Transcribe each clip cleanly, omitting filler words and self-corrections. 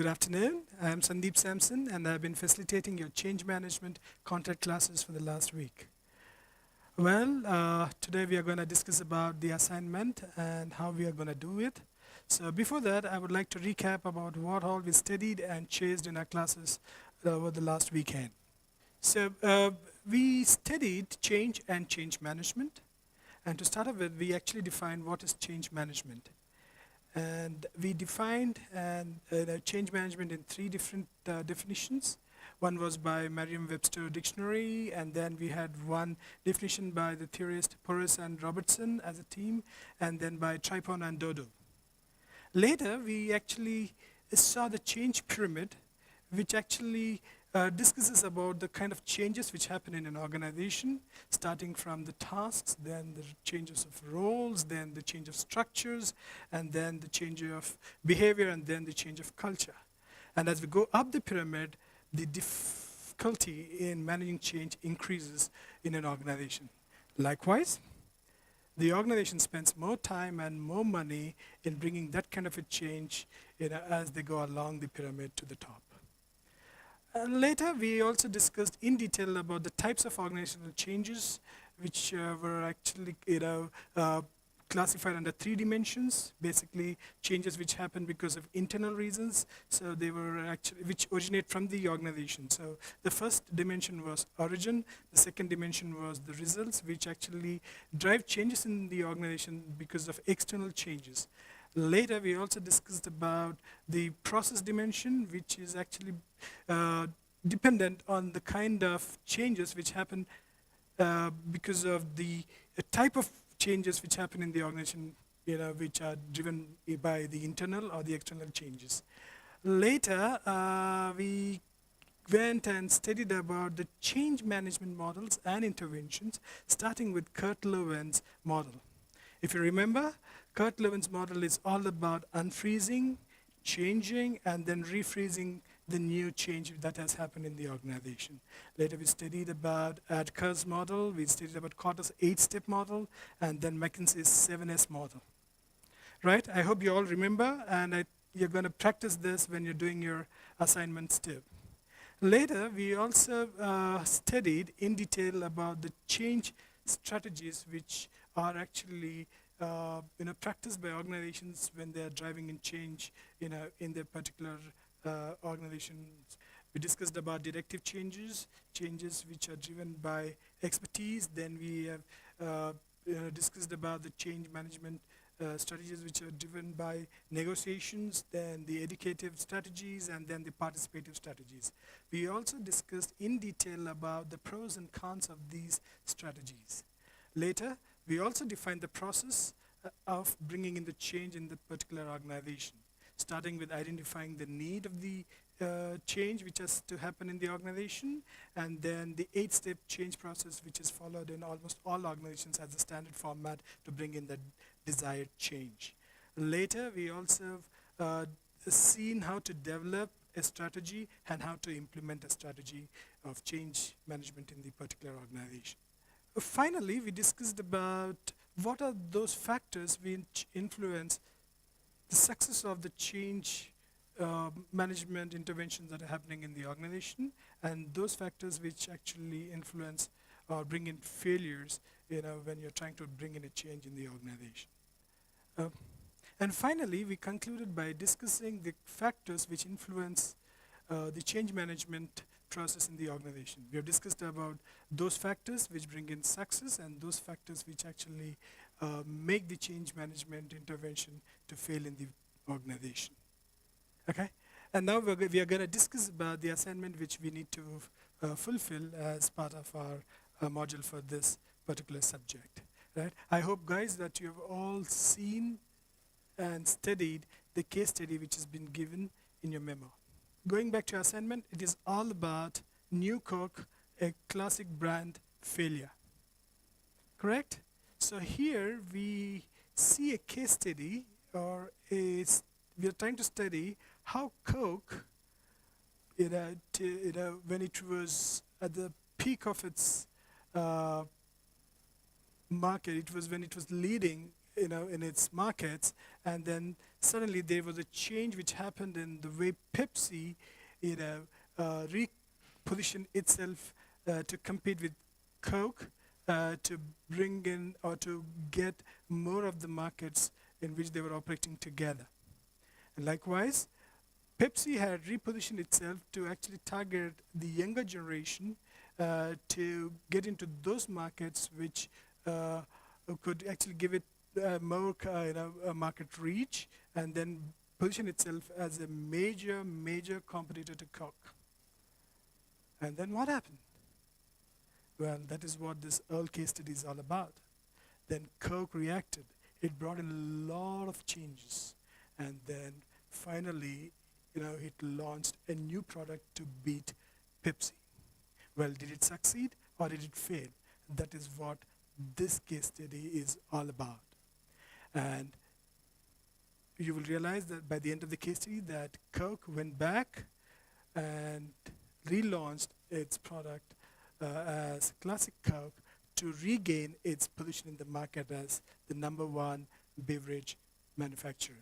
Good afternoon. I'm Sandeep Sampson, and I've been facilitating your change management content classes for the last week. Today we are going to discuss about the assignment and how we are going to do it. So before that, I would like to recap about what all we studied and chased in our classes over the last weekend. So we studied change and change management. And to start off with, we actually defined what is change management. And we defined change management in three different definitions. One was by Merriam-Webster Dictionary, and then we had one definition by the theorist Porras and Robertson as a team, and then by Tripon and Dodo. Later, we actually saw the change pyramid, which actually discusses about the kind of changes which happen in an organization, starting from the tasks, then the changes of roles, then the change of structures, and then the change of behavior, and then the change of culture. And as we go up the pyramid, the difficulty in managing change increases in an organization. Likewise, the organization spends more time and more money in bringing that kind of a change as they go along the pyramid to the top. Later, we also discussed in detail about the types of organizational changes, which were actually classified under three dimensions. Basically, changes which happen because of internal reasons. So they were actually which originate from the organization. So the first dimension was origin. The second dimension was the results, which actually drive changes in the organization because of external changes. Later, we also discussed about the process dimension, which is actually dependent on the kind of changes which happen because of the type of changes which happen in the organization, which are driven by the internal or the external changes. Later, we went and studied about the change management models and interventions, starting with Kurt Lewin's model. If you remember, Kurt Lewin's model is all about unfreezing, changing, and then refreezing the new change that has happened in the organization. Later we studied about Adker's model, we studied about Kotter's 8-step model, and then McKinsey's 7S model. Right? I hope you all remember, and you're going to practice this when you're doing your assignments too. Later, we also studied in detail about the change strategies which are actually practiced by organizations when they are driving in change in their particular organizations. We discussed about directive changes, changes which are driven by expertise. Then we have discussed about the change management strategies which are driven by negotiations, then the educative strategies, and then the participative strategies. We also discussed in detail about the pros and cons of these strategies. Later, we also defined the process of bringing in the change in the particular organization, starting with identifying the need of the change which has to happen in the organization, and then the 8-step change process which is followed in almost all organizations as a standard format to bring in the desired change. Later, we also seen how to develop a strategy and how to implement a strategy of change management in the particular organization. Finally, we discussed about what are those factors which influence the success of the change management interventions that are happening in the organization, and those factors which actually influence or bring in failures when you're trying to bring in a change in the organization. And finally, we concluded by discussing the factors which influence the change management process in the organization. We have discussed about those factors which bring in success and those factors which actually make the change management intervention to fail in the organization. Okay? And now we are going to discuss about the assignment which we need to fulfill as part of our module for this particular subject. Right? I hope, guys, that you have all seen and studied the case study which has been given in your memo. Going back to assignment, it is all about New Coke, a classic brand failure. Correct? So here we see a case study, or we are trying to study how Coke, when it was at the peak of its market, it was when it was leading in its markets, and then suddenly there was a change which happened in the way Pepsi, repositioned itself to compete with Coke, to bring in or to get more of the markets in which they were operating together. And likewise, Pepsi had repositioned itself to actually target the younger generation, to get into those markets which could actually give it more market reach, and then position itself as a major competitor to Coke. And then what happened? Well, that is what this Earl case study is all about. Then Coke reacted. It brought in a lot of changes, and then finally, it launched a new product to beat Pepsi. Well, did it succeed or did it fail? That is what this case study is all about. And you will realize that by the end of the case study that Coke went back and relaunched its product as Classic Coke to regain its position in the market as the #1 beverage manufacturer.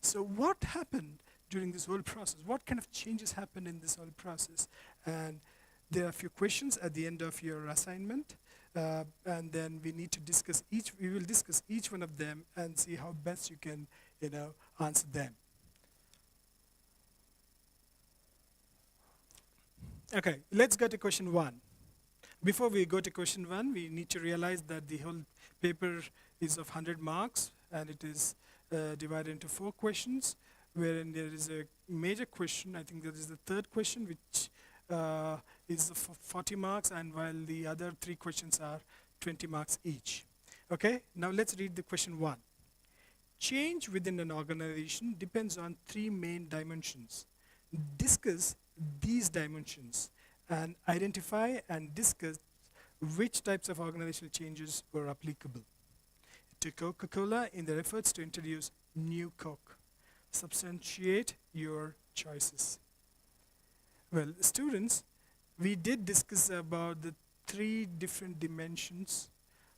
So what happened during this whole process? What kind of changes happened in this whole process? And there are a few questions at the end of your assignment, and then we need to discuss we will discuss each one of them and see how best you can, answer them. Okay, let's go to question 1. Before we go to question 1, we need to realize that the whole paper is of 100 marks, and it is divided into 4 questions, wherein there is a major question. I think that is the third question, which is 40 marks, and while the other 3 questions are 20 marks each. Okay, now let's read the question 1. Change within an organization depends on 3 main dimensions. Discuss these dimensions and identify and discuss which types of organizational changes were applicable to Coca-Cola in their efforts to introduce new Coke. Substantiate your choices. Well, students, we did discuss about the 3 different dimensions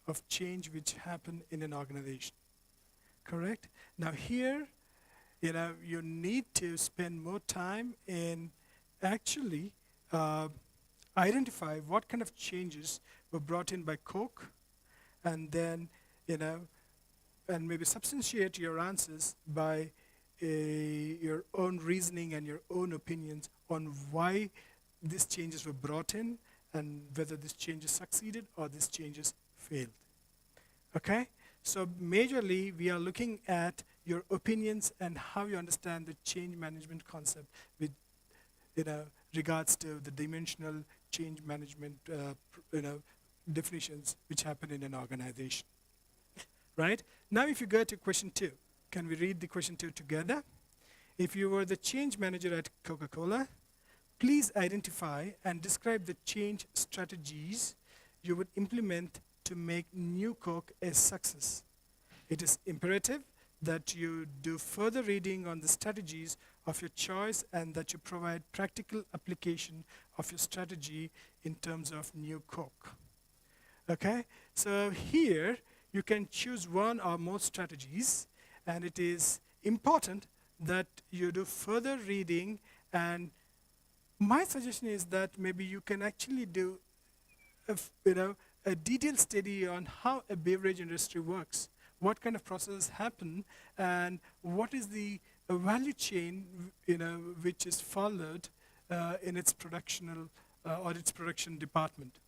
of change which happen in an organization. Correct? Now here, you need to spend more time in actually identify what kind of changes were brought in by Coke, and then, and maybe substantiate your answers by your own reasoning and your own opinions on why these changes were brought in and whether these changes succeeded or these changes failed. Okay? So majorly, we are looking at your opinions and how you understand the change management concept with regards to the dimensional change management definitions which happen in an organization. Right? Now if you go to question 2, can we read the question 2 together? If you were the change manager at Coca-Cola, please identify and describe the change strategies you would implement to make new Coke a success. It is imperative that you do further reading on the strategies of your choice and that you provide practical application of your strategy in terms of new Coke. Okay? So here, you can choose one or more strategies, and it is important that you do further reading, and my suggestion is that maybe you can actually do a detailed study on how a beverage industry works, what kind of processes happen, and what is the value chain which is followed in its production or its production department.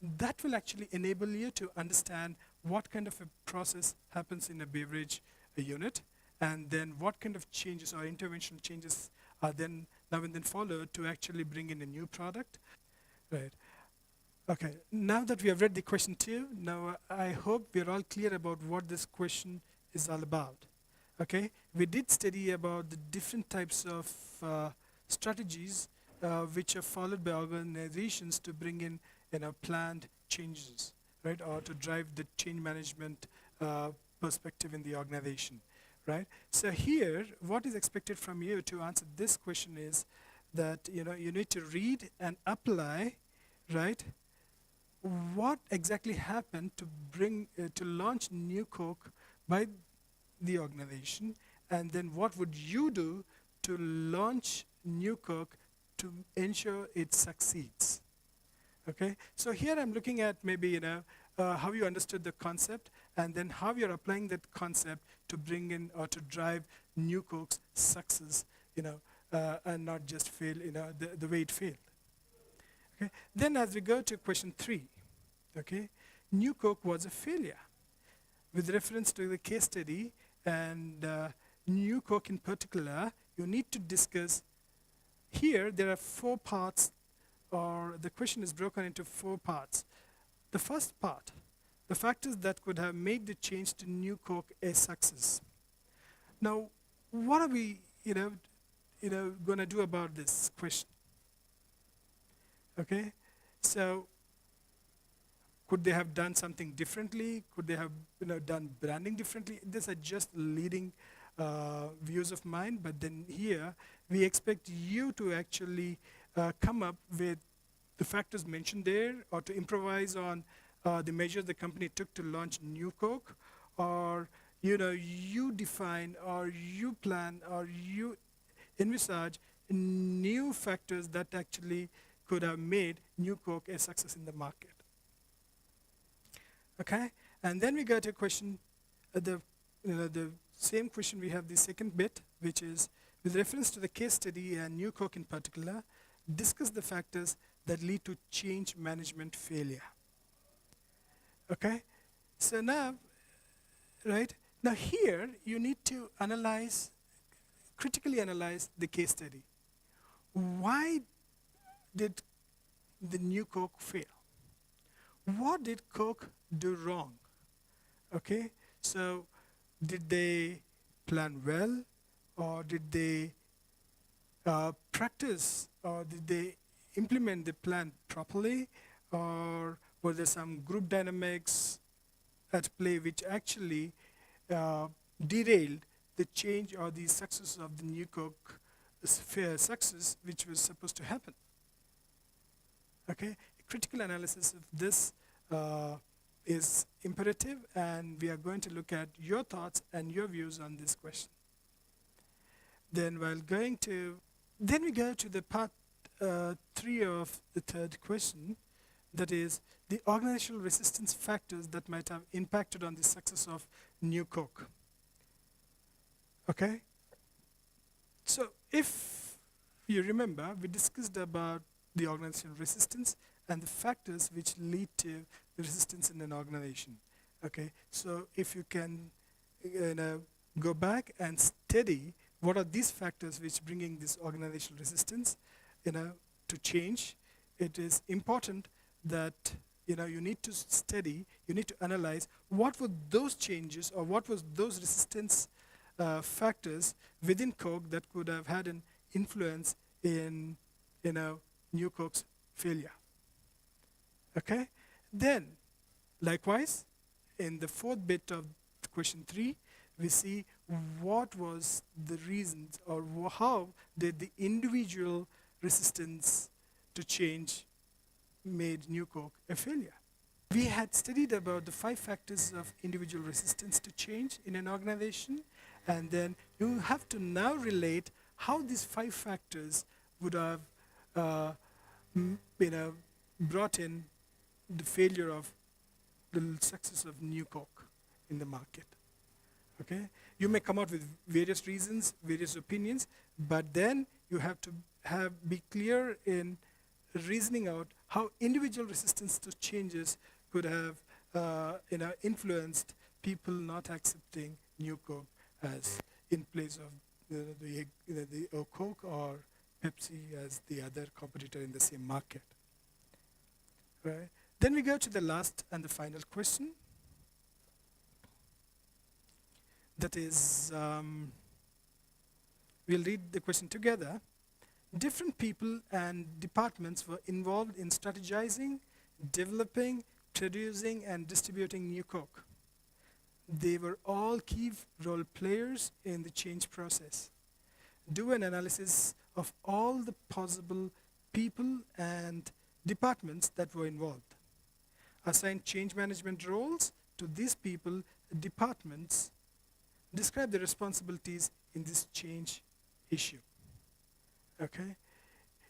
That will actually enable you to understand what kind of a process happens in a beverage unit, and then what kind of changes or interventional changes are then now and then followed to actually bring in a new product. Right. Okay, now that we have read the question 2, now I hope we're all clear about what this question is all about. Okay, we did study about the different types of strategies which are followed by organizations to bring in planned changes, right, or to drive the change management perspective in the organization, right? So here, what is expected from you to answer this question is that you need to read and apply, right, what exactly happened to to launch New Coke by the organization, and then what would you do to launch New Coke to ensure it succeeds? Okay, so here I'm looking at maybe how you understood the concept, and then how you're applying that concept to bring in or to drive New Coke's success, and not just fail, the way it failed. Okay, then as we go to question 3, okay, New Coke was a failure. With reference to the case study and New Coke in particular, you need to discuss. Here there are 4 parts, or the question is broken into 4 parts. The first part, the factors that could have made the change to New Coke a success. Now, what are we, going to do about this question? Okay, so could they have done something differently? Could they have, done branding differently? These are just leading views of mine, but then here we expect you to actually come up with the factors mentioned there, or to improvise on the measures the company took to launch New Coke, or you define, or you plan, or you envisage new factors that actually could have made New Coke a success in the market. Okay, and then we go to question, the same question. We have the second bit, which is with reference to the case study and New Coke in particular, discuss the factors that lead to change management failure. Okay, so now, right now here you need to critically analyze the case study. Why did the New Coke fail? What did Coke do wrong? Okay, so did they plan well, or did they practice, or did they implement the plan properly, or were there some group dynamics at play which actually derailed the change or the success of the New Coke success, which was supposed to happen? Okay, critical analysis of this is imperative, and we are going to look at your thoughts and your views on this question. Then we go to the part 3 of the third question, that is the organizational resistance factors that might have impacted on the success of New Coke. Okay, so if you remember, we discussed about the organizational resistance and the factors which lead to the resistance in an organization. Okay, so if you can go back and study what are these factors which bringing this organizational resistance to change, it is important that you need to study, you need to analyze what were those changes, or what was those resistance factors within Coke that could have had an influence in New Coke's failure. Okay, then likewise in the fourth bit of question 3, we see what was the reasons, or how did the individual resistance to change made New Coke a failure. We had studied about the 5 factors of individual resistance to change in an organization, and then you have to now relate how these 5 factors would have brought in the failure of the success of New Coke in the market. Okay, you may come out with various reasons, various opinions, but then you have to be clear in reasoning out how individual resistance to changes could have influenced people not accepting New Coke as in place of the Coke or Pepsi as the other competitor in the same market. Right? Then we go to the last and the final question. That is, we'll read the question together. Different people and departments were involved in strategizing, developing, producing, and distributing New Coke. They were all key role players in the change process. Do an analysis of all the possible people and departments that were involved. Assign change management roles to these people, departments. Describe the responsibilities in this change issue. Okay?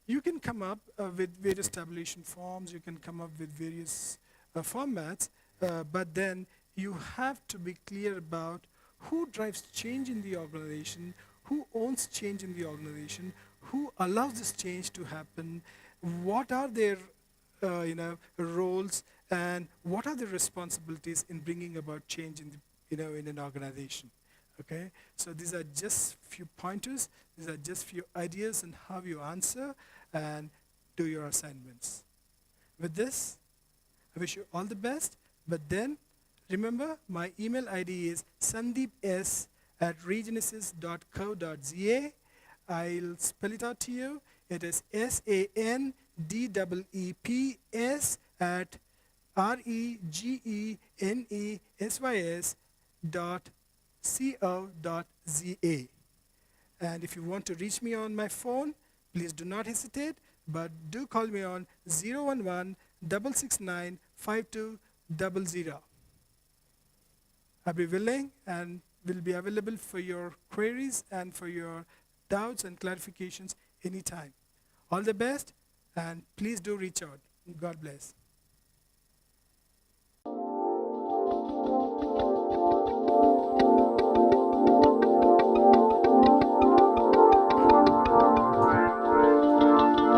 You can come up with various tabulation forms, you can come up with various formats, but then you have to be clear about who drives change in the organization, who owns change in the organization, who allows this change to happen, what are their roles, and what are the responsibilities in bringing about change in in an organization. Okay, so these are just few pointers. These are just few ideas on how you answer and do your assignments. With this, I wish you all the best. But then, remember, my email ID is sandeeps@regenesis.co.za. I'll spell it out to you. It is SANDEEPS at REGENESYS.co.za. And if you want to reach me on my phone, please do not hesitate, but do call me on 011 669 5200. I'll be willing and will be available for your queries and for your doubts and clarifications anytime. All the best, and please do reach out. God bless.